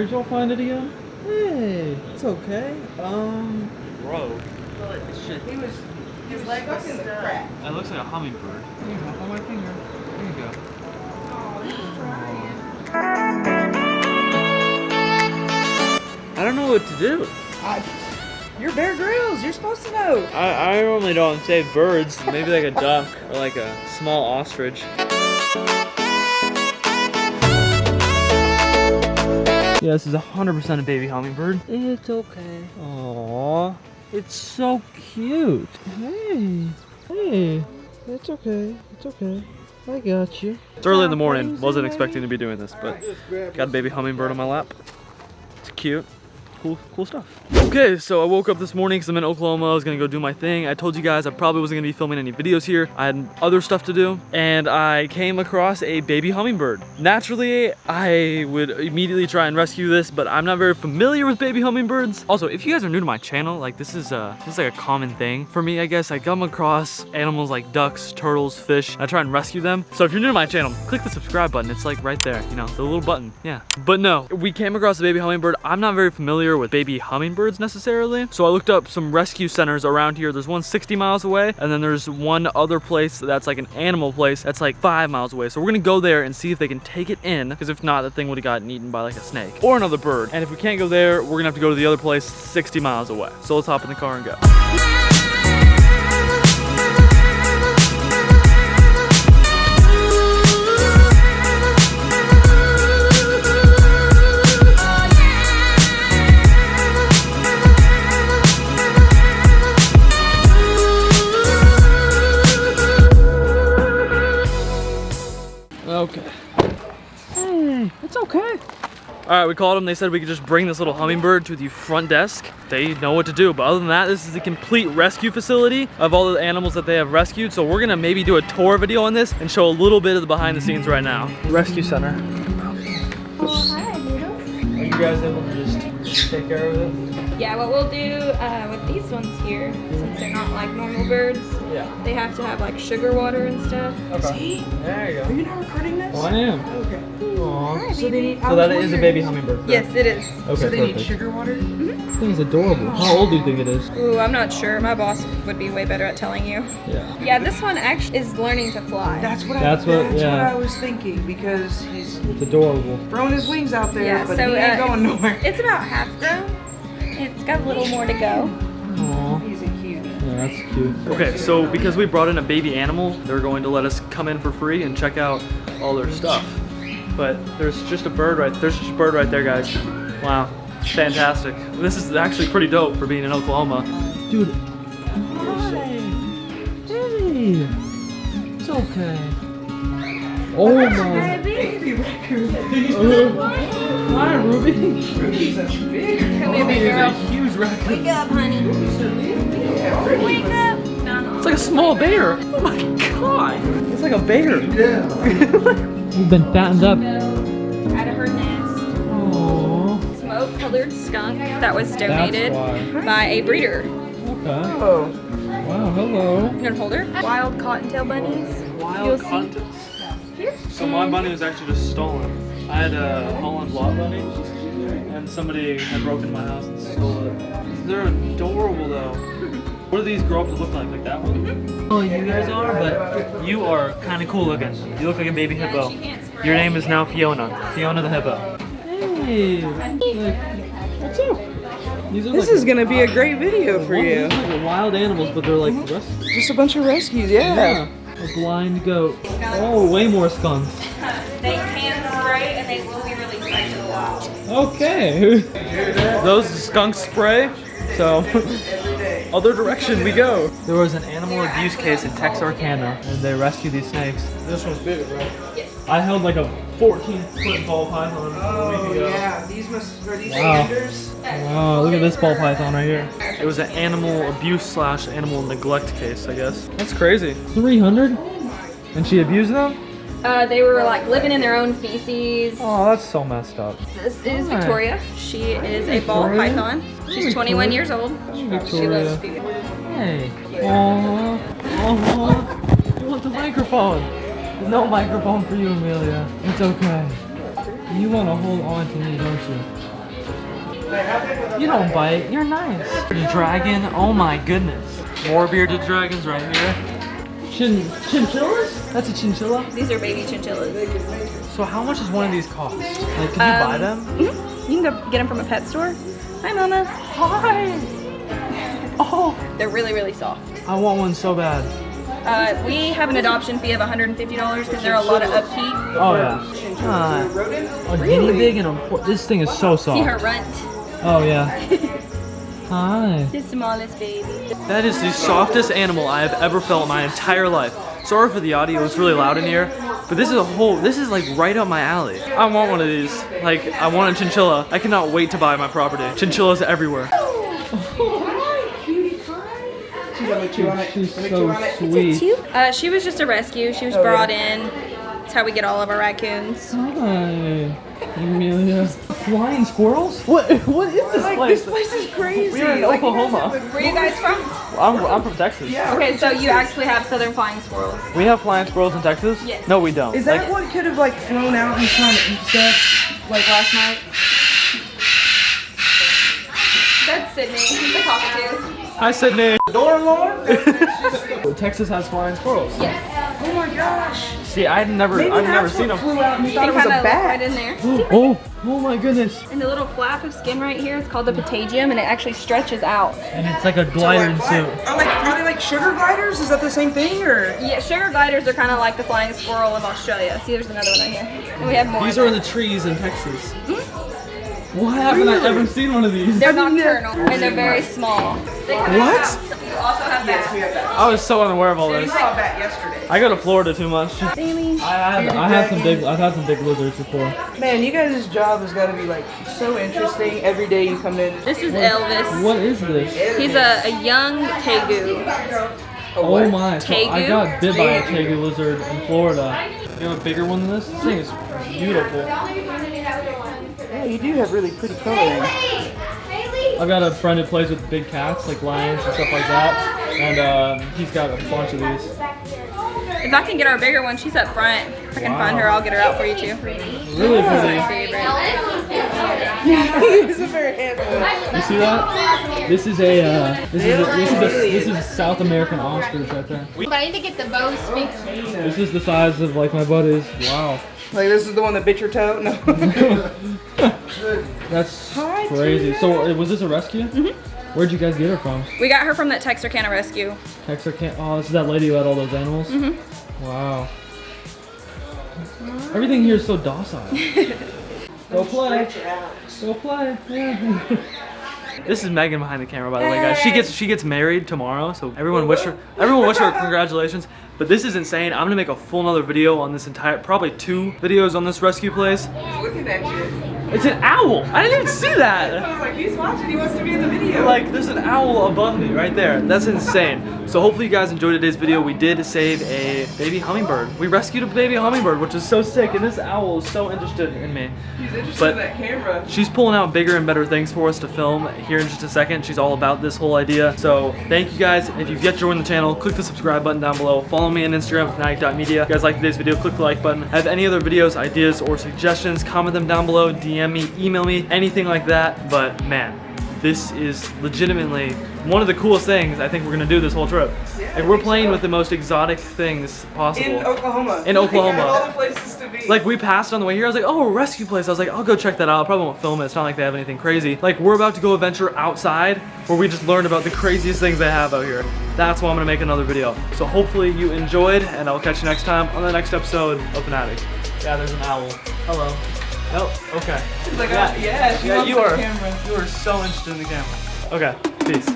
Where'd y'all find it again? Hey, it's okay. Bro. Shit. His leg was in the crack. It looks like a hummingbird. Here, hop on my finger. There you go. Oh, he's trying. I don't know what to do. You're Bear Grylls. You're supposed to know. I normally don't save birds. Maybe like a duck or like a small ostrich. Yeah, this is 100% a baby hummingbird. It's okay. Aww. It's so cute. Hey. Hey. It's okay. It's okay. I got you. It's early in the morning. Wasn't expecting to be doing this, but got a baby hummingbird on my lap. It's cute. Cool stuff. Okay, so I woke up this morning because I'm in Oklahoma. I was gonna go do my thing. I told you guys I probably wasn't gonna be filming any videos here. I had other stuff to do, and I came across a baby hummingbird. Naturally, I would immediately try and rescue this, but I'm not very familiar with baby hummingbirds. Also, if you guys are new to my channel, like this is like a common thing for me, I guess. I come across animals like ducks, turtles, fish. I try and rescue them. So if you're new to my channel, click the subscribe button. It's like right there, you know, the little button. Yeah. But no, we came across a baby hummingbird. I'm not very familiar with baby hummingbirds necessarily, so I looked up some rescue centers around here. There's one 60 miles away, and then there's one other place that's like an animal place that's like 5 miles away. So we're gonna go there and see if they can take it in, because if not, the thing would have gotten eaten by like a snake or another bird. And if we can't go there, we're gonna have to go to the other place 60 miles away. So let's hop in the car and go. Okay. Hey, it's okay. All right, we called them. They said we could just bring this little hummingbird to the front desk. They know what to do. But other than that, this is a complete rescue facility of all the animals that they have rescued. So we're gonna maybe do a tour video on this and show a little bit of the behind the scenes right now. Rescue center. Oh, hi, Noodles. Are you guys able to just take care of it? Yeah, what we'll do with these ones here, since they're not like normal birds, they have to have like sugar water and stuff. Okay. See? There you go. Are you not recording this? Oh, I am. Okay. Aww. Hi, So they need. So that is a baby hummingbird. Yes, it is. Okay, So they perfect. need sugar water. This thing's adorable. How old do you think it is? Ooh, I'm not sure. My boss would be way better at telling you. Yeah. Yeah, this one actually is learning to fly. That's what That's what I was thinking, because he's It's adorable. throwing his wings out there, Yeah, but so he ain't going nowhere. it's about half grown. It's got a little more to go. Aww. He's a cutie. Yeah, that's cute. Okay, so because we brought in a baby animal, they're going to let us come in for free and check out all their stuff. But there's just a bird right there, guys. Wow, fantastic. This is actually pretty dope for being in Oklahoma. Dude, hi. Hey, it's okay. Oh my. Baby raccoon. Hi, Ruby. Ruby's a big. Come here, big girl. Huge raccoon. Wake up, honey. Wake up. It's like a small bear. Oh my god. It's like a bear. Yeah. We've been fattened up. Out of her nest. Aww. Smoke-colored skunk that was donated That's by a breeder. Okay. Oh. Wow, hello. You gonna hold her? Wild cottontail bunnies. You'll see. Here. So my bunny was actually just stolen. I had a Holland Blot bunny, and somebody had broken my house and stole it. They're adorable though. What do these grow up to look like? Like that one? Oh, you guys are, but you are kind of cool looking. You look like a baby hippo. Your name is now Fiona. Fiona the hippo. Hey, what's up? This is gonna be a great video for you. These are like wild animals, but they're like rescued. Just a bunch of rescues, yeah. A blind goat. Oh, way more skunks. They can spray and they will be released back to the wild. Okay. Those skunks spray, so other direction we go. There was an animal abuse case in Texarkana, and they rescued these snakes. This one's big, right? Yes. I held like a 14-foot ball python a week ago. Yeah, these are these Wow. Sanders? Wow, look at this ball python right here. It was an animal abuse / animal neglect case, I guess. That's crazy. 300? And she abused them? They were like living in their own feces. Oh, that's so messed up. This is Hi. Victoria. She is a ball Victoria? python. She's 21 years old. She Victoria. loves food. Hey. Aww. Aww. You want the microphone? There's no microphone for you, Amelia. It's okay. You want to hold on to me, don't you? You don't bite. You're nice. The dragon. Oh my goodness. More bearded dragons right here. Chinchillas? That's a chinchilla? These are baby chinchillas. So how much does one of these cost? Like, can you buy them? You can go get them from a pet store. Hi, Mama. Hi. Oh, They're really, really soft. I want one so bad. We have an adoption fee of $150 because there are a lot of upkeep. Oh yeah. A guinea pig and this thing is so soft. See her runt? Oh yeah. Hi. The smallest baby. That is the softest animal I have ever felt in my entire life. Sorry for the audio, it's really loud in here. But this is like right up my alley. I want one of these. Like, I want a chinchilla. I cannot wait to buy my property. Chinchillas everywhere. She's so sweet. She was just a rescue. She was brought in. That's how we get all of our raccoons. Hi, Amelia. Flying squirrels? What is this place? This place is crazy. We're in Oklahoma. Where are you guys from? I'm from Texas. Yeah. Okay, so you actually have southern flying squirrels. We have flying squirrels in Texas? Yes. No, we don't. Is that what could have like flown out and trying to eat stuff like last night? That's Sydney. He's a cockatoo. Hi, Sydney. Lord. Texas has flying squirrels. Yes. Oh my gosh. See, I've never seen them. Flew out and you They thought it was a kind of bat. right in there. Oh my goodness. And the little flap of skin right here is called the patagium, and it actually stretches out. And it's like a glider suit. Are they like sugar gliders? Is that the same thing or? Yeah, sugar gliders are kind of like the flying squirrel of Australia. See, there's another one right here. And we have more. These are in the trees in Texas. What haven't I ever seen one of these? They're nocturnal, and they're very small. They come What? out. You also have Yes, that. we have that. I was so unaware of all We this. saw a bat yesterday. I go to Florida too much. Sammy. I've had some big lizards before. Man, you guys' job has got to be like so interesting. Every day you come in. This is Elvis. What is this? He's a young tegu. Oh my! So I Tegu? got bit by a tegu lizard in Florida. You have a bigger one than this? This thing is beautiful. Yeah, you do have really pretty coloring. I've got a friend who plays with big cats, like lions and stuff like that, and he's got a bunch of these. If I can get our bigger one, she's up front. If I can find her, I'll get her out for you too. Really pretty. Favorite. He's a very handsome. You see that? This is a this is a South American ostrich right there. But I need to get the bow speak. This is the size of like my buddies. Wow. Like this is the one that bit your toe? No. That's crazy. So was this a rescue? Mm-hmm. Where'd you guys get her from? We got her from that Texarkana rescue. Texarkana. Oh, this is that lady who had all those animals? Mm-hmm. Wow. Everything here is so docile. Go play. Go play. Yeah. This is Megan behind the camera, by the way, guys. She gets married tomorrow, so everyone wish her congratulations. But this is insane. I'm gonna make a full another video on this probably 2 videos on this rescue place. Looking at you. It's an owl. I didn't even see that. I was like, he's watching. He wants to be in the video. Like, there's an owl above me right there. That's insane. So hopefully you guys enjoyed today's video. We did save a baby hummingbird. We rescued a baby hummingbird, which is so sick. And this owl is so interested in me. He's interested in that camera. She's pulling out bigger and better things for us to film here in just a second. She's all about this whole idea. So thank you guys. If you've yet to join the channel, click the subscribe button down below. Follow me on Instagram, finatic.media. If you guys like today's video, click the like button. Have any other videos, ideas, or suggestions, comment them down below, DM me, email me, anything like that. But man, this is legitimately one of the coolest things I think we're gonna do this whole trip. Like, we're playing with the most exotic things possible. In Oklahoma. In Oklahoma. All the places to be. Like, we passed on the way here, I was like, oh, a rescue place. I was like, I'll go check that out. I probably won't film it. It's not like they have anything crazy. Like, we're about to go adventure outside where we just learned about the craziest things they have out here. That's why I'm gonna make another video. So hopefully you enjoyed, and I'll catch you next time on the next episode of Finatic. Yeah, there's an owl. Hello. Oh, okay. She's like, Yeah. yeah, she wants you the are. camera. You are so interested in the camera. Okay, peace.